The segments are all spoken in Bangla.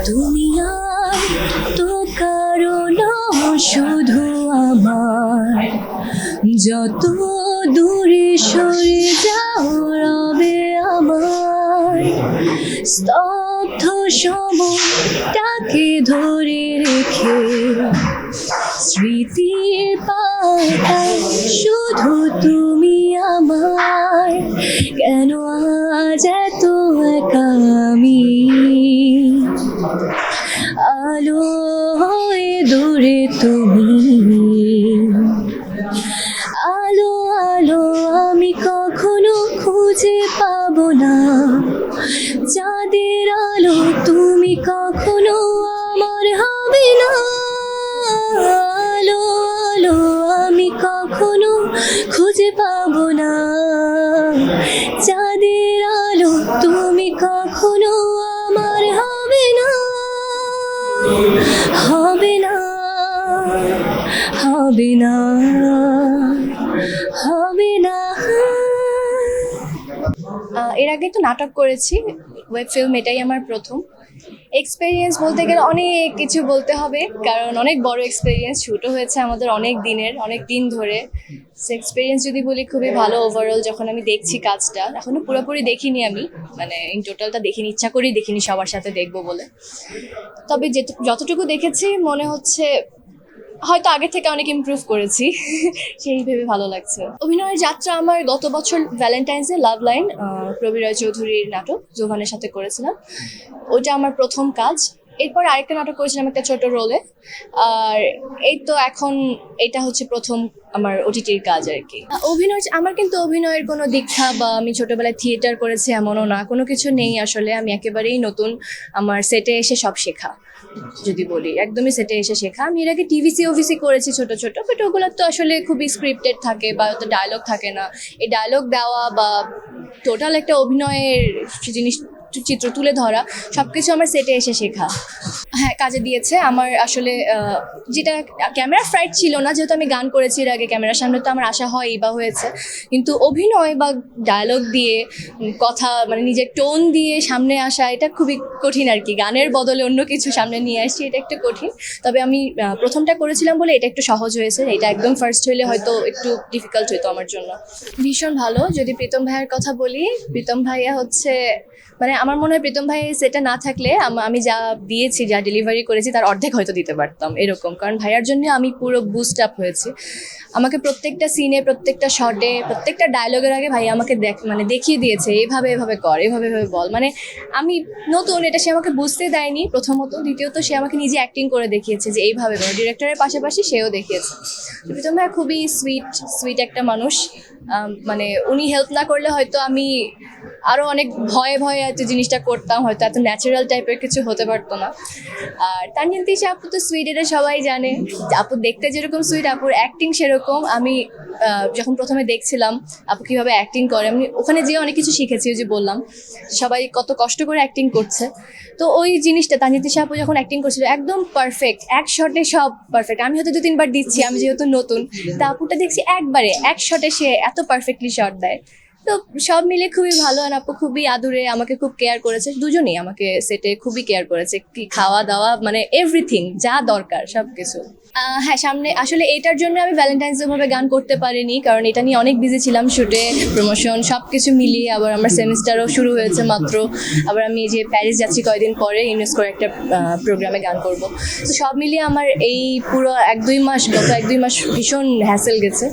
তুমি আর তো কারণ শুধু আমার, যত দূরে সরে যাও রবে আমার স্তব্ধ সময়টাকে ধরে রেখে, স্মৃতির পাতায় শুধু তুমি আমার। কেন আজ এত একা আমি, আলো হয়ে দূরে তুমি, আলো আলো আমি কখনো খুঁজে পাবো না, চাঁদের আলো তুমি কখনো আমার হবে না। আলো আলো আমি কখনো খুঁজে পাবো না, চাঁদের আলো তুমি কখনো আমার হবে না, হবে না, হবে না, হবে না। এর আগে তো নাটক করেছি, ওয়েব ফিল্ম এটাই আমার প্রথম এক্সপেরিয়েন্স। বলতে গেলে অনেক কিছু বলতে হবে, কারণ অনেক বড় এক্সপেরিয়েন্স, শুটও হয়েছে আমাদের অনেক দিন ধরে। এক্সপেরিয়েন্স যদি বলি খুবই ভালো ওভারঅল। যখন আমি দেখছি কাজটা, এখনো পুরোপুরি দেখিনি আমি, মানে ইন টোটালটা দেখিনি, ইচ্ছা করেই দেখিনি সবার সাথে দেখবো বলে। তবে যতটুকু দেখেছি মনে হচ্ছে হয়তো আগের থেকে অনেক ইমপ্রুভ করেছি, সেই ভেবে ভালো লাগছে। অভিনয়ের যাত্রা আমার গত বছর ভ্যালেন্টাইন্সে লাভ লাইন, প্রবীর রায় চৌধুরীর নাটক, জোভানের সাথে করেছিলাম। ওটা আমার প্রথম কাজ। এরপর আরেকটা নাটক করেছিলাম একটা ছোট রোলে, আর এই তো এখন এটা হচ্ছে প্রথম আমার ওটিটির কাজ আর কি। আমার কিন্তু অভিনয়ের কোনো দীক্ষা বা আমি ছোটবেলায় থিয়েটার করেছি এমনও না, কোনো কিছু নেই আসলে। আমি একেবারেই নতুন, আমার সেটে এসে সব শেখা। যদি বলি একদমই সেটে এসে শেখা। আমি এর আগে টিভিসি করেছি ছোট ছোট, বাট ওগুলো তো আসলে খুবই স্ক্রিপ্টেড থাকে বা তো ডায়লগ থাকে না। এই ডায়লগ দেওয়া বা টোটাল একটা অভিনয়ের জিনিস, চিত্র তুলে ধরা, সবকিছু আমার সেটে এসে শেখা। হ্যাঁ, কাজে দিয়েছে আমার। আসলে যেটা ক্যামেরা ফ্রাইট ছিল না, যেহেতু আমি গান করেছি এর আগে, ক্যামেরার সামনে তো আমার আশা হয়ই বা হয়েছে, কিন্তু অভিনয় বা ডায়লগ দিয়ে কথা, মানে নিজের টোন দিয়ে সামনে আসা, এটা খুবই কঠিন আর কি। গানের বদলে অন্য কিছু সামনে নিয়ে আসছি, এটা একটু কঠিন। তবে আমি প্রথমটা করেছিলাম বলে এটা একটু সহজ হয়েছে। এটা একদম ফার্স্ট হইলে হয়তো একটু ডিফিকাল্ট হইতো আমার জন্য। ভীষণ ভালো। যদি প্রীতম ভাইয়ের কথা বলি, প্রীতম ভাইয়া হচ্ছে, মানে আমার মনে হয় প্রীতম ভাই সেটা না থাকলে আমি যা দিয়েছি, যা ডেলিভারি করেছি তার অর্ধেক হয়তো দিতে পারতাম, এরকম। কারণ ভাইয়ার জন্য আমি পুরো বুস্ট আপ হয়েছি। আমাকে প্রত্যেকটা সিনে, প্রত্যেকটা শটে, প্রত্যেকটা ডায়লগের আগে ভাইয়া আমাকে দেখিয়ে দিয়েছে, এভাবে কর, এভাবে বল। মানে আমি নতুন, এটা সে আমাকে বুঝতে দেয়নি প্রথমত। দ্বিতীয়ত সে আমাকে নিজে অ্যাক্টিং করে দেখিয়েছে যে এইভাবে কর। ডিরেক্টরের পাশাপাশি সেও দেখিয়েছে। প্রীতম ভাইয়া খুবই সুইট একটা মানুষ। মানে উনি হেল্প না করলে হয়তো আমি আরও অনেক ভয়ে হয়তো জিনিসটা করতাম, হয়তো এত ন্যাচারাল টাইপের কিছু হতে পারতো না। আর তানজিন তিশা আপু তো সুইট, এটা সবাই জানে। আপু দেখতে যেরকম সুইট, আপুর অ্যাক্টিং সেরকম। আমি যখন প্রথমে দেখছিলাম আপু কীভাবে অ্যাক্টিং করে, আমি ওখানে যেয়ে অনেক কিছু শিখেছি। ওই যে বললাম সবাই কত কষ্ট করে অ্যাক্টিং করছে, তো ওই জিনিসটা তানজিন তিশা আপু যখন অ্যাক্টিং করছিল একদম পারফেক্ট, এক শটে সব পারফেক্ট। আমি হয়তো 2-3 বার দিচ্ছি, আমি যেহেতু নতুন, তা আপুটা দেখছি একবারে এক শটে সে এত পারফেক্টলি শট দেয়। তো সব মিলে খুবই ভালো। আর আপু খুবই আদুরে, আমাকে খুব কেয়ার করেছে। দুজনেই আমাকে সেটে খুবই কেয়ার করেছে, কি খাওয়া দাওয়া, মানে এভরিথিং যা দরকার সব কিছু। হ্যাঁ, সামনে আসলে এটার জন্য আমি ভ্যালেন্টাইন্স ভাবে গান করতে পারিনি, কারণ এটা নিয়ে অনেক বিজি ছিলাম, শুটে, প্রমোশন, সব কিছু মিলিয়ে। আবার আমার সেমিস্টারও শুরু হয়েছে মাত্র। আবার আমি যে প্যারিস যাচ্ছি কয়েকদিন পরে, ইউনেস্কোর একটা প্রোগ্রামে গান করব। তো সব মিলিয়ে আমার এই পুরো গত 1-2 মাস ভীষণ হ্যাসেল গেছে।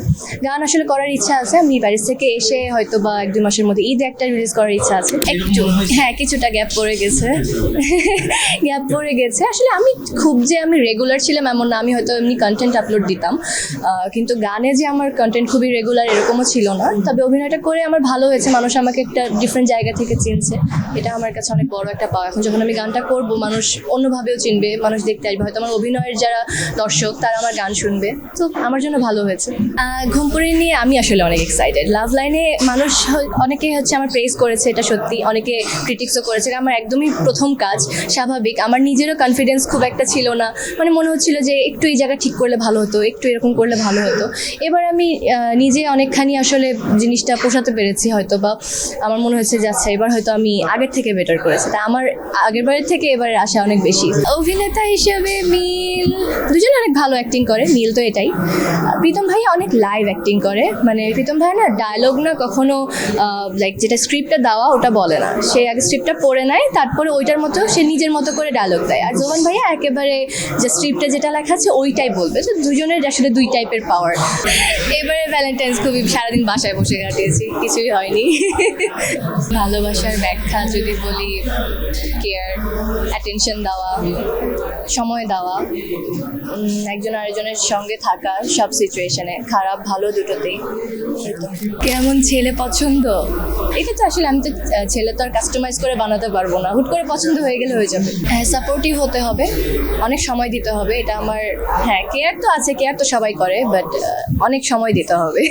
গান আসলে করার ইচ্ছা আছে। আমি প্যারিস থেকে এসে হয়তো বা 1-2 মাসের মধ্যে ঈদে একটা রিলিজ করার ইচ্ছা আছে। একটু, হ্যাঁ, কিছুটা গ্যাপ পড়ে গেছে। আসলে আমি খুব যে আমি রেগুলার ছিলাম এমন না। আমি হয়তো এমনি কন্টেন্ট আপলোড দিতাম, কিন্তু গানে যে আমার কন্টেন্ট খুবই রেগুলার এরকমও ছিল না। তবে অভিনয়টা করে আমার ভালো হয়েছে, মানুষ আমাকে একটা ডিফারেন্ট জায়গা থেকে চিনছে, এটা আমার কাছে অনেক বড় একটা পাওয়া। এখন যখন আমি গানটা করব, মানুষ অন্যভাবেও চিনবে, মানুষ দেখতে আসবে, হয়তো আমার অভিনয়ের যারা দর্শক তারা আমার গান শুনবে, তো আমার জন্য ভালো হয়েছে। ঘুমপুরি নিয়ে আমি আসলে অনেক এক্সাইটেড। লাভ লাইনে মানুষ অনেকে হচ্ছে আমার প্রেজ করেছে, এটা সত্যি, অনেকে ক্রিটিক্সও করেছে, আমার একদমই প্রথম কাজ, স্বাভাবিক। আমার নিজেরও কনফিডেন্স খুব একটা ছিল না, মানে মনে হচ্ছিল যে একটু এই জায়গা ঠিক করলে ভালো হতো, একটু এরকম করলে ভালো হতো। এবার আমি নিজে অনেকখানি আসলে জিনিসটা পোষাতে পেরেছি হয়তো, বা আমার মনে হচ্ছে যে আচ্ছা এবার হয়তো আমি আগের থেকে বেটার করেছি, তা আমার আগের বারের থেকে এবারের আশা অনেক বেশি। অভিনেতা হিসেবে মিল, দুজনে অনেক ভালো অ্যাক্টিং করে, মিল তো এটাই। প্রীতম ভাইয়া অনেক লাইভ অ্যাক্টিং করে, মানে প্রীতম ভাইয়া না ডায়লগ না কখনো লাইক যেটা স্ক্রিপ্টে দেওয়া ওটা বলে না, সে আগে স্ক্রিপ্টটা পড়ে নেয়, তারপরে ওইটার মতো সে নিজের মতো করে ডায়লগ দেয়। আর জোবান ভাইয়া একেবারে যে স্ক্রিপ্টে যেটা লেখা আছে ওইটাই বলবে, তো দুজনের আসলে দুই টাইপের পাওয়ার। এবারে ভ্যালেন্টাইন্স খুবই সারাদিন বাসায় বসে কাটিয়েছি, কিছুই হয়নি। ভালোবাসার ব্যাখ্যা যদি বলি, কেয়ার, অ্যাটেনশন দেওয়া, সময় দেওয়া, একজন আরেকজনের সঙ্গে থাকা সব সিচুয়েশনে, খারাপ ভালো দুটোতেই। কেমন ছেলে পছন্দ, এটা তো আসলে আমি তো ছেলে তো আর কাস্টমাইজ করে বানাতে পারবো না, হুট করে পছন্দ হয়ে গেলে হয়ে যাবে। হ্যাঁ, সাপোর্টিভ হতে হবে, অনেক সময় দিতে হবে, এটা আমার। হ্যাঁ, কেয়ার তো আছে, কেয়ার তো সবাই করে, বাট অনেক সময় দিতে হবে।